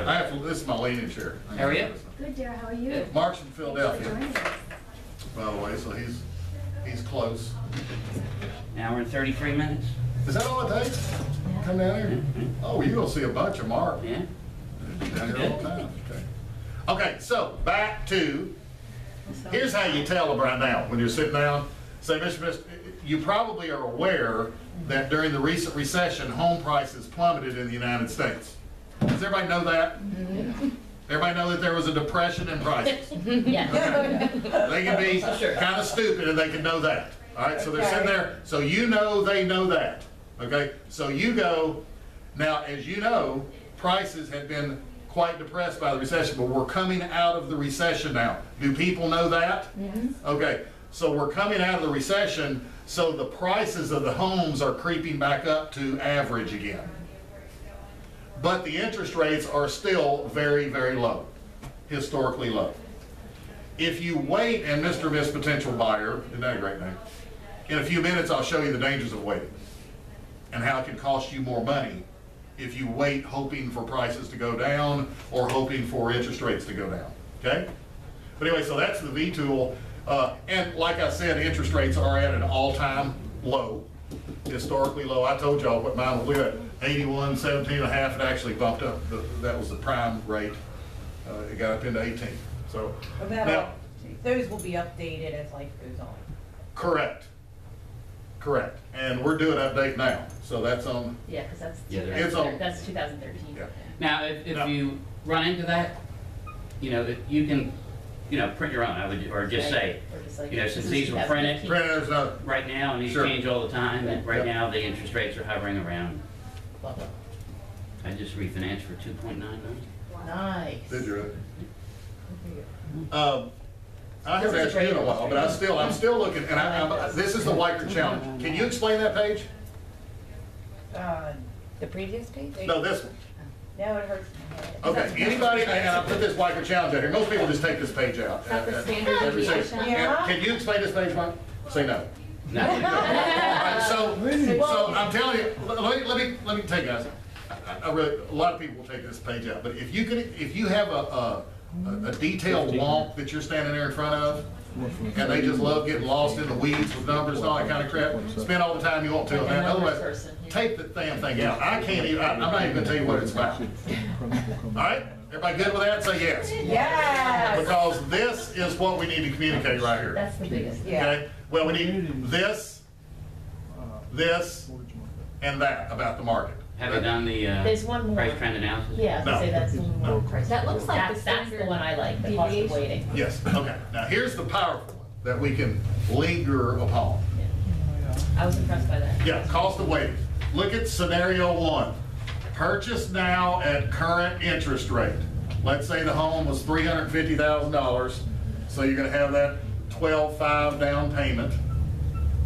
This is my leaning chair. How are you? Good, dear. How are you? Mark's from Philadelphia, Thanks for joining us. by the way, so he's close. Hour and 33 minutes. Is that all it takes? Come down here? Oh, you're gonna see a bunch of Mark. Yeah. Down here all the time. Okay, so back to, here's how you tell them right now when you're sitting down. Say, Mr. You probably are aware that during the recent recession, home prices plummeted in the United States. Does everybody know that? Everybody know that there was a depression in prices? Yeah. They can be kind of stupid and they can know that. All right, so they're sitting there, so you know they know that. Okay, so you go, now as you know, prices have been quite depressed by the recession, but we're coming out of the recession now. Do people know that? Okay, so we're coming out of the recession, so the prices of the homes are creeping back up to average again. But the interest rates are still very, very low, historically low. If you wait, and Mr. and Miss Potential Buyer, isn't that a great name? In a few minutes, I'll show you the dangers of waiting and how it can cost you more money if you wait hoping for prices to go down or hoping for interest rates to go down, okay? But anyway, so that's the V tool. And like I said, interest rates are at an all-time low, historically low. I told y'all what mine was. Look at that, 81, 17 and a half. It actually bumped up. That was the prime rate. It got up into 18. So now, those will be updated as life goes on. correct. Correct. And we're doing update now. So that's on. Yeah, because that's it's on. that's 2013. Yeah. Now, if you run into that, you can, print your own. I would, or just say, Or just like, since these were printed Printers, no. right now, and these Sure. change all the time, and right Yep. now the interest rates are hovering around. Blah, blah. I just refinanced for 2.9 million. Nice. Did you? I haven't asked you in a while, but I'm still looking, and this is the Weicker challenge. Can you explain that page? The previous page? No, this one. No, it hurts my head. Okay, anybody, and I put this Weicker challenge out here. Most people just take this page out. Is that the standard Every deviation? second. Yeah. Can you explain this page, Mike? Say no. No. All right, so I'm telling you, let me tell you guys. A lot of people will take this page out, but if you have a detailed wonk that you're standing there in front of, and they just love getting lost in the weeds with numbers and all that kind of crap, spend all the time you want to on that. Otherwise, take the damn thing out. I can't even, I'm not even gonna tell you what it's about. All right, everybody good with that? Say yes. Yes. Because this is what we need to communicate right here. That's the biggest. Yeah. Okay, well, we need this, and that about the market. Have you done the There's one more. price trend analysis? Yeah, I was gonna say that's one more price. That looks like the That's the standard one I like, the cost of deviation. waiting. Yes, okay. Now, here's the powerful one that we can linger upon. I was impressed by that. Yeah, cost of waiting. Look at scenario one. Purchase now at current interest rate. Let's say the home was $350,000, so you're gonna have that 12.5 down payment.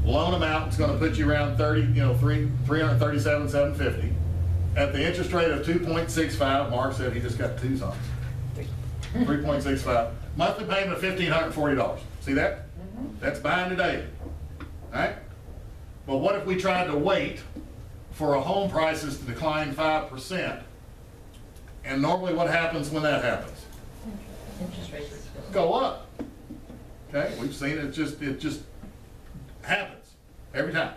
Loan amount is gonna put you around 337,750. At the interest rate of 2.65, Mark said he just got twos on it. 3.65. Monthly payment of $1,540. See that? That's buying today. All right? But what if we tried to wait for a home prices to decline 5%? And normally what happens when that happens? Interest rates Go up. Okay? We've seen it just happens every time.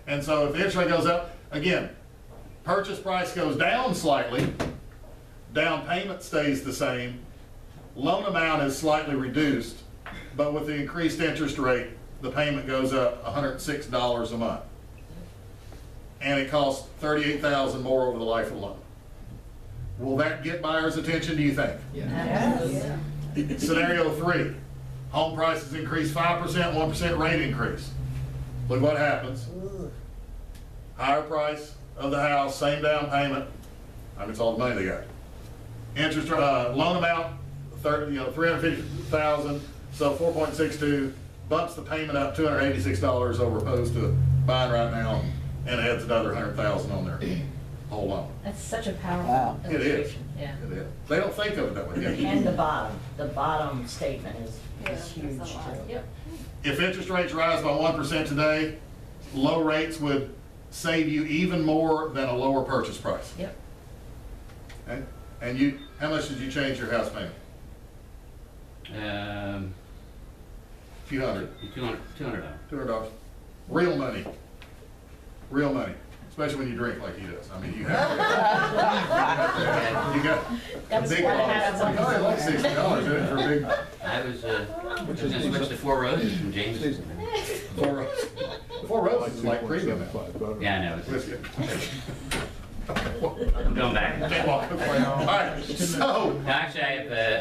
And so if the interest rate goes up, again, purchase price goes down slightly, down payment stays the same, loan amount is slightly reduced, but with the increased interest rate, the payment goes up $106 a month. And it costs $38,000 more over the life of the loan. Will that get buyers' attention, do you think? Yes. Scenario three, home prices increase 5%, 1% rate increase. Look what happens. Higher price of the house, same down payment. I mean, it's all the money they got. Interest, loan amount, $350,000, so 4.62 bumps the payment up $286 over opposed to buying right now, and adds another $100,000 on their whole loan. That's such a powerful It is. illustration. Yeah. It is. They don't think of it that way. And the bottom statement is huge too. Yep. If interest rates rise by 1% today, low rates would save you even more than a lower purchase price. Yep. Okay? And you, how much did you change your house payment? Um, Few hundred. $200. $200. Real money. Real money. Especially when you drink like he does. I mean, you have. You got a big loss. Like $60 isn't it, for a big. I was gonna switch to 4 Roses from James. 4 Roses. 4 Roses is like premium. Yeah, I know. Whiskey. I'm going back. Can't walk away. All right, so. No, actually, I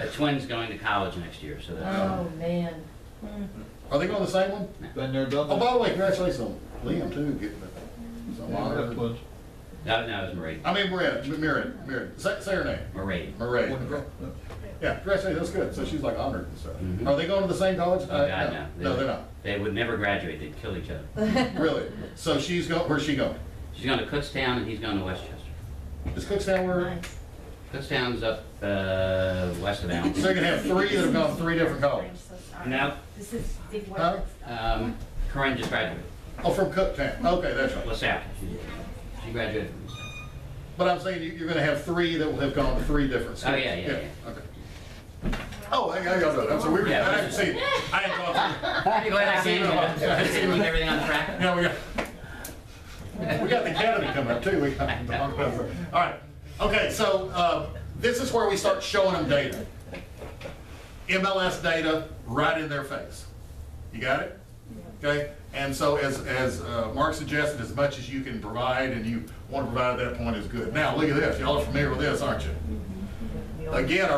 have twins going to college next year, so that's. Oh, man. Are they going the same one? Been there, done Oh, that. by the way, congratulations on Liam too, getting some Yeah, honor. that was- No, it was Marie. I mean, Mirren. Say her name. Marie. Murray. Yeah. Yeah, congratulations, that's good. So she's like honored and stuff. Mhm. Are they going to the same college? Oh, God, no. No, they're not. They would never graduate. They'd kill each other. Really? So she's going, where's she going? She's going to Kutztown and he's going to Westchester. Is Cookstown where? Nice. Kutztown's up west of Allen. So they're gonna have 3 that have gone to 3 different colleges. No, This is big Huh? work. Corinne just graduated. Oh, from Cooktown. Okay, that's right. LaSalle. She graduated from LaSalle. But I'm saying you're gonna have 3 that will have gone to 3 different schools. Oh, yeah. Okay. Oh, I got that. I'm sorry, Yeah. I haven't seen, I hadn't gone through. Pretty glad I came. Keep everything on track. Yeah, we got the academy coming up too. All right. Okay, so this is where we start showing them data. MLS data right in their face. You got it? Okay. And so as Mark suggested, as much as you can provide and you want to provide at that point is good. Now look at this. Y'all are familiar with this, aren't you? Again,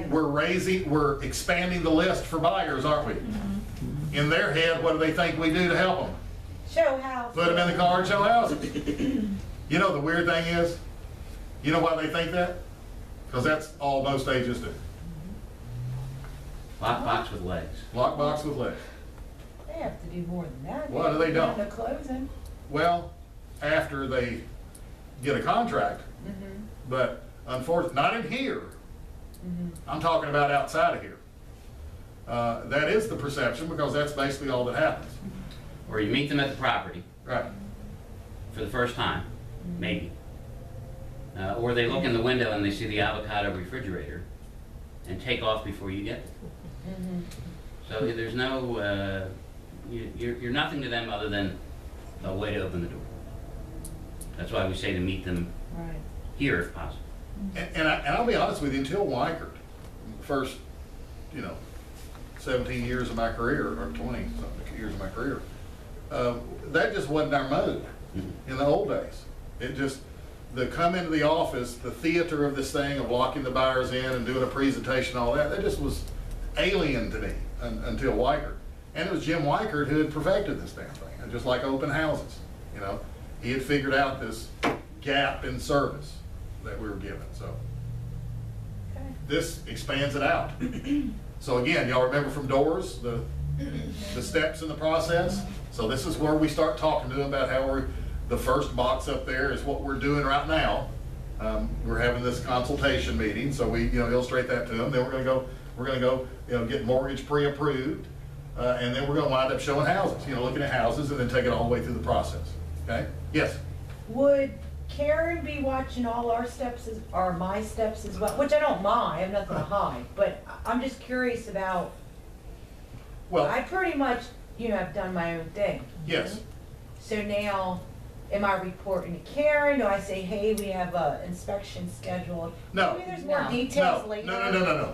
we're expanding the list for buyers, aren't we? In their head, what do they think we do to help them? Show house. Put them in the car and show houses. You know the weird thing is, you know why they think that? Because that's all most agents do. Lockbox with legs. Lockbox with legs. They have to do more than that. Well, they don't. The closing. Well, after they get a contract, but unfortunately, not in here. I'm talking about outside of here. That is the perception because that's basically all that happens. Or you meet them at the property Right. for the first time, maybe. Or they look in the window and they see the avocado refrigerator and take off before you get there. So there's no, you're nothing to them other than a way to open the door. That's why we say to meet them Right. here if possible. And I'll be honest with you, until Weichert, first, 17 years of my career, or 20-something years of my career, that just wasn't our mode in the old days. It just, the come into the office, the theater of this thing of locking the buyers in and doing a presentation, all that, that just was alien to me until Weichert. And it was Jim Weichert who had perfected this damn thing, and just like open houses, he had figured out this gap in service that we were given, so. This expands it out. So again, y'all remember from doors, the steps in the process? So this is where we start talking to them about how the first box up there is what we're doing right now. We're having this consultation meeting, so we illustrate that to them. Then we're gonna go get mortgage pre-approved, and then we're gonna wind up showing houses, looking at houses and then take it all the way through the process. Okay? Yes? Would Karen be watching all our steps or my steps as well? Which I don't mind, I have nothing to hide, but I'm just curious about, Well, I pretty much, have done my own thing. yes. So now, am I reporting to Karen? Do I say, hey, we have a inspection scheduled? No. Maybe there's more No. details No, later.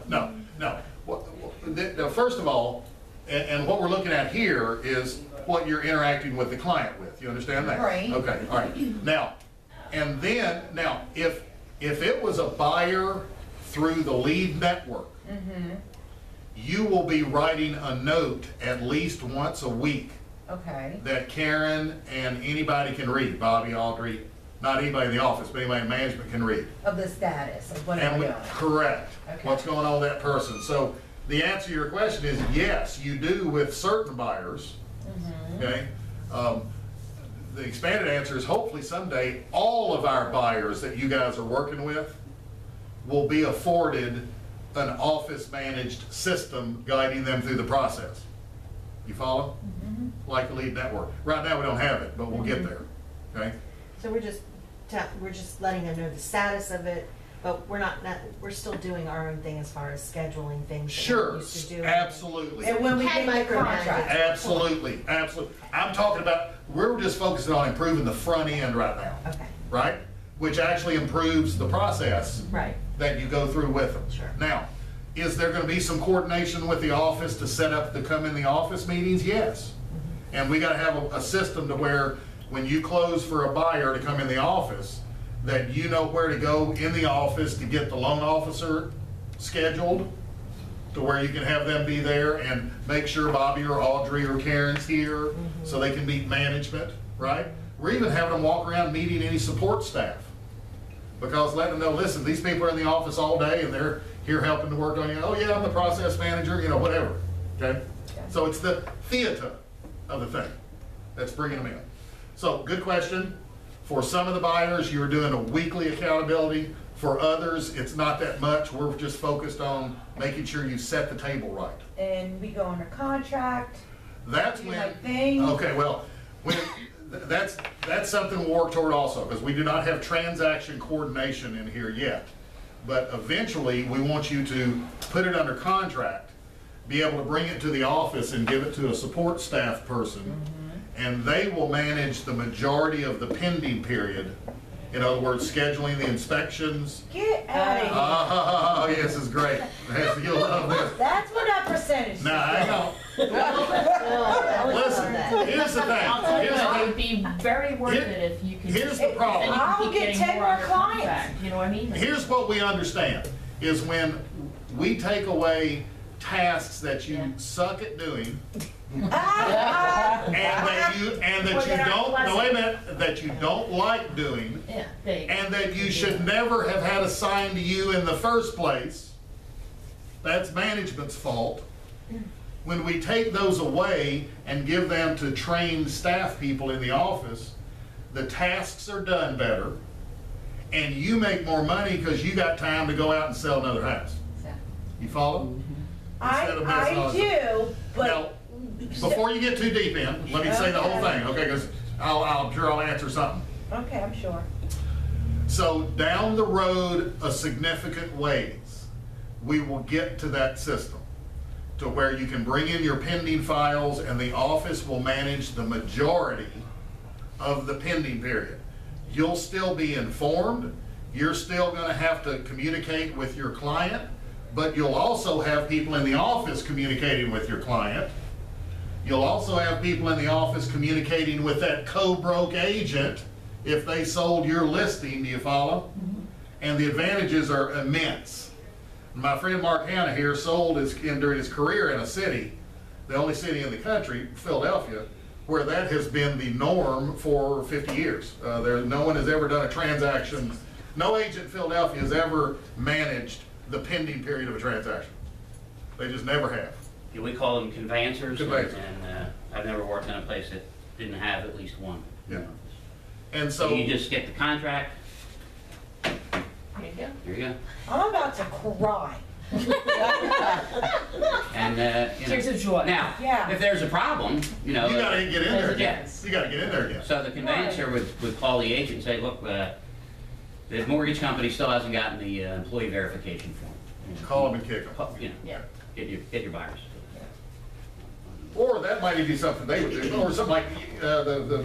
no. Now, first of all, and what we're looking at here is what you're interacting with the client with. You understand that? Right. Okay, all right. Now, if it was a buyer through the lead network, you will be writing a note at least once a week Okay. that Karen and anybody can read. Bobby, Audrey, not anybody in the office, but anybody in management can read. Of the status of what And I'm we, doing. correct. Okay. What's going on with that person. So the answer to your question is yes, you do with certain buyers. Okay. The expanded answer is hopefully someday all of our buyers that you guys are working with will be afforded an office managed system guiding them through the process. You follow? Like the lead network. Right now we don't have it, but we'll get there. Okay. So we're just letting them know the status of it, But we're still doing our own thing as far as scheduling things that we Sure, used to do. absolutely. And when we Can get the micromanage contract. it. Absolutely, absolutely. I'm talking about, we're just focusing on improving the front end right now, Okay, right? Which actually improves the process right. that you go through with them. Sure. Now, is there gonna be some coordination with the office to set up the come in the office meetings? Yes. And we gotta have a system to where when you close for a buyer to come in the office, that you know where to go in the office to get the loan officer scheduled, to where you can have them be there and make sure Bobby or Audrey or Karen's here so they can meet management, right? We're even having them walk around meeting any support staff. Because letting them know, listen, these people are in the office all day and they're here helping to work on you. Oh yeah, I'm the process manager, you know, whatever, okay? So it's the theater of the thing that's bringing them in. So, good question. For some of the buyers, you're doing a weekly accountability. For others, it's not that much. We're just focused on making sure you set the table right. And we go under contract. That's Do when, my thing. okay, well, when, that's something we'll work toward also, because we do not have transaction coordination in here yet. But eventually, we want you to put it under contract, be able to bring it to the office and give it to a support staff person, and they will manage the majority of the pending period. In other words, scheduling the inspections. Get out of here. Oh, yes, it's great. You'll love this. That's what that percentage is. Now, hang on. Listen, here's the thing. I'll tell you Here's the what, it thing. would be very worth Here- it if you could. here's the problem. Then you I'll can keep get getting 10 more under clients. contract, you know what I mean? Here's what we understand, is when we take away tasks that you Yeah. suck at doing, and Ah, that you Or that aren't don't, no, wait a pleasant. minute, that you don't like doing, Yeah, there you go. and that you should never have had assigned to you in the first place, that's management's fault. When we take those away and give them to trained staff people in the office, the tasks are done better, and you make more money because you got time to go out and sell another house. Exactly. You follow? Instead of messing I on- do, Now, but. before you get too deep in, let me say the whole thing, okay, because I'm sure I'll answer something. Okay, I'm sure. So down the road a significant ways, we will get to that system to where you can bring in your pending files and the office will manage the majority of the pending period. You'll still be informed, you're still gonna have to communicate with your client, but you'll also have people in the office communicating with your client. You'll also have people in the office communicating with that co-broke agent if they sold your listing, do you follow? And the advantages are immense. My friend Mark Hanna here sold during his career in a city, the only city in the country, Philadelphia, where that has been the norm for 50 years. No one has ever done a transaction, no agent in Philadelphia has ever managed the pending period of a transaction. They just never have. Yeah, we call them conveyancers, Conveyancers. and I've never worked in a place that didn't have at least one. Yeah. And So so, you just get the contract, There you go. here you go, I'm about to cry. and, Tears of joy. Now, Yeah. if there's a problem, you gotta get in there There's a again. difference. You gotta get in there again. So the conveyancer would call the agent and say, look, the mortgage company still hasn't gotten the employee verification form. Call them and kick them. You know, Yeah. get your buyers. Or that might be something they would do, or something like, the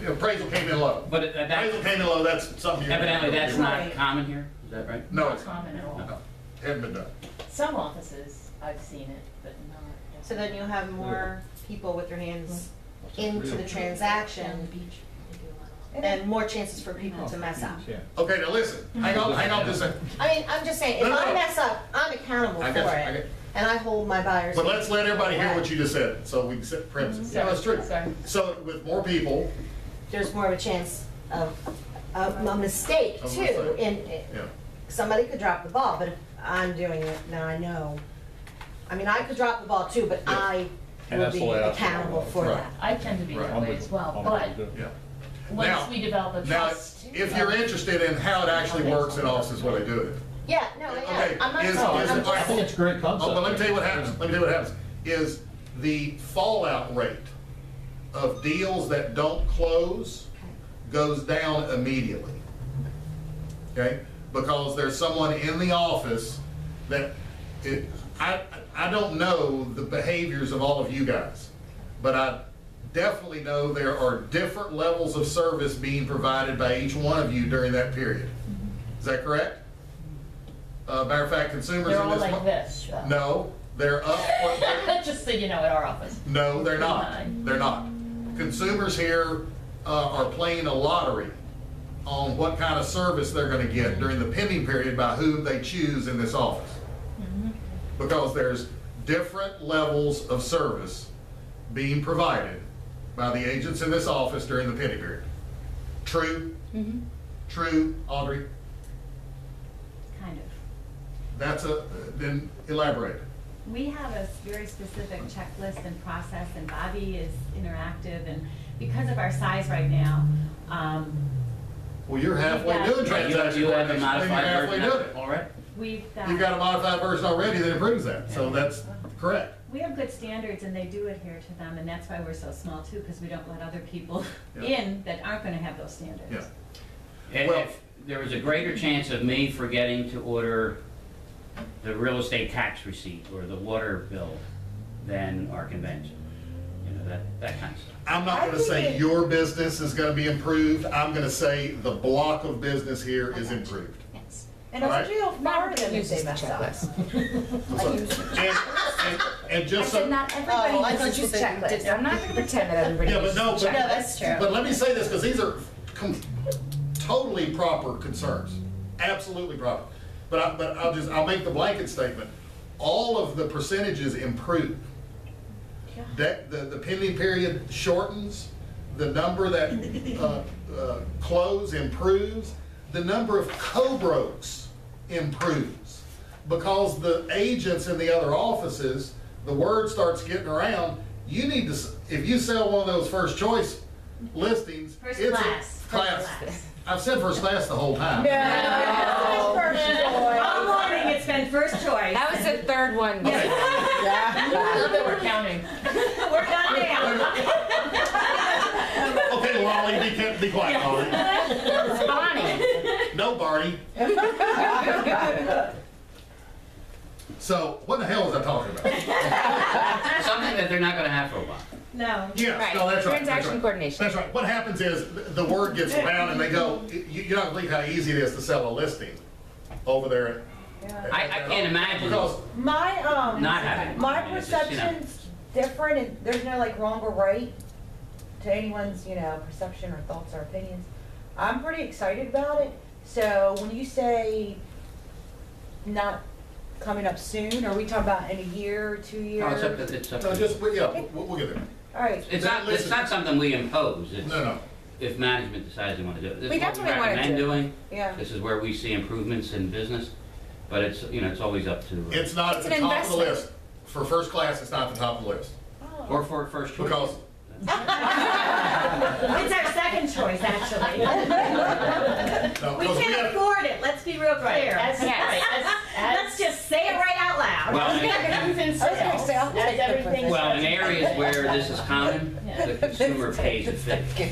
appraisal came in low. But Appraisal that, came in low, that's something you. evidently, that's Right. not common here, is that right? No, it's Not common at all. no, hadn't been done. Some offices, I've seen it, but not. So then you'll have more people with their hands into the Down the transaction beach, they do a lot of. and more chances for people to mess up. Okay, now listen, hang on just a second. I mean, I'm just saying, if No, no, I no. mess up, I'm accountable I for got you, I got it, you. and I hold my buyers. But let's let everybody hear what you just said, so we can set premises. Yeah, that's true. Sorry. So with more people, There's more of a chance of a mistake Of a too. mistake. And yeah, somebody could drop the ball, but if I'm doing it, then I know. I mean, I could drop the ball too, but Yeah. I And will that's the be way I feel accountable about it. for Right. that. I tend to be that Right. way as well, but yeah. once Now- we develop a Now, trust. if you're interested in how it actually works in offices, what they do it. Yeah, no, Okay, yeah, I'm not is- saying, is I'm it- just I think it's a great concept. Oh, but let me tell you what happens, let me tell you what happens, is the fallout rate of deals that don't close goes down immediately. Okay? because there's someone in the office that, I don't know the behaviors of all of you guys, but I definitely know there are different levels of service being provided by each one of you during that period. Is that correct? Matter of fact, consumers They're in all this. like this, though. No, they're up. Just so you know, at our office. No, they're not. Fine. They're not. Consumers here are playing a lottery on what kind of service they're going to get during the pending period by whom they choose in this office. Because there's different levels of service being provided by the agents in this office during the pending period. True? True, Audrey? Kind of. That's then elaborate. We have a very specific checklist and process, and Bobby is interactive, and because of our size right now, Well, you're halfway Yeah. doing Right, transaction you have a coordination, then you're modified halfway version doing of it. it already? we've got. You've got a modified version already that improves that, so that's correct. We have good standards, and they do adhere to them, and that's why we're so small too, because we don't let other people Yeah. in that aren't gonna have those standards. Yeah. And Well- if there was a greater chance of me forgetting to order the real estate tax receipt or the water bill than our convention, you know, that kind of stuff. I'm not gonna say your business is gonna be improved, I'm gonna say the block of business here is improved. Yes. And All right. it's real far them if they mess up. And I just said so, not Oh, everybody I thought uses you the said you checklist. did. I'm not gonna pretend that everybody yeah, but uses the no, checklist. No, that's true. but let me say this, because these are totally proper concerns, absolutely proper. But I'll make the blanket statement, all of the percentages improve. The pending period shortens, the number that close improves, the number of co-broks improves. Because the agents in the other offices, the word starts getting around, you need to, if you sell one of those first choice listings. First it's a class. class. First class. I've said first class the whole time. All morning, it's been first choice. That was the third one. Okay. Not that we're counting. We're done now. Okay, Lolly, be quiet, Lolly. It's Bonnie. No, Barney. So, what the hell was I talking about? Something that they're not gonna have for a while. No. Yes, Right. no, that's right. Transaction that's right. coordination. That's right. What happens is the word gets around and they go, you're not believe how easy it is to sell a listing over there. I can't imagine Because, My, not having. it. my I mean, it's just, you know, perception's different, and there's no like wrong or right to anyone's, perception or thoughts or opinions. I'm pretty excited about it, so when you say not coming up soon, are we talking about in a year, 2 years? No, it's up no, to just, we'll get there. All right, it's not something we impose. It's No. if management decides they want to do it. This We is what we definitely wanna recommend do it. doing. yeah. This is where we see improvements in business, but it's, it's always up to, It's not at It's the an top of the investment. list. For first class, it's not at the top of the list. or for first choice. Because, It's our second choice, actually. no, We because we can have, afford it, let's be real clear. As, Yes. right, Let's just say it right out loud. Well, as in sales, as everything. Well, in areas where this is common, the consumer pays a fee. Okay,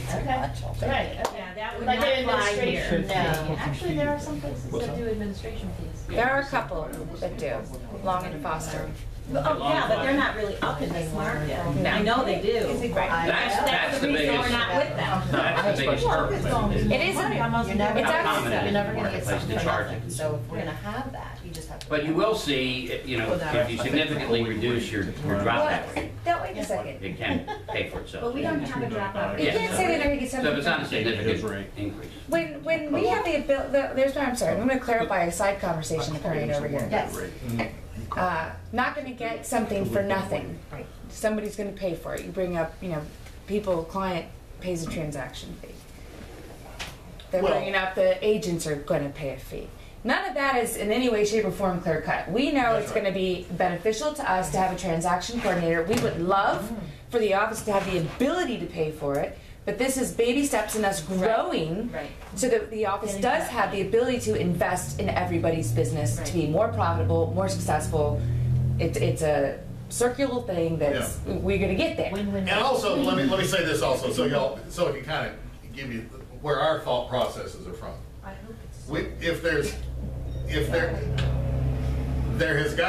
right. Yeah, that would Like not an fly administration here. fee. Actually, there are some places that do administration fees. There are a couple that do, Long and Foster. Oh, yeah, but they're not really up in this market. No. I know they do. That's the the reason we're biggest, not with them. that's the biggest purpose. It is, You're never it's How gonna common actually, it is in You're never the gonna get marketplace something to for charge nothing, it. so if we're gonna have that, you just have to. But you will see, if you significantly reduce your dropout rate, Now, wait a second. it can pay for itself. But we don't have a dropout You rate. can't say they're gonna get So something. if it's not a from- significant increase. When we have the ability, there's why I'm sorry, I'm gonna clarify a side conversation occurring over here. Yes. Not gonna get something for nothing. Right. Somebody's gonna pay for it. You bring up, client pays a transaction fee. They're Well- bringing up the agents are gonna pay a fee. None of that is in any way, shape, or form clear cut. We know That's it's right. gonna be beneficial to us to have a transaction coordinator. We would love for the office to have the ability to pay for it, but this is baby steps in us growing. Right. So that the office does have the ability to invest in everybody's business to be more profitable, more successful. It's a circular thing that's, we're gonna get there. Win-win. and also, let me say this also, so it can kind of give you where our thought processes are from. I hope it's if there has got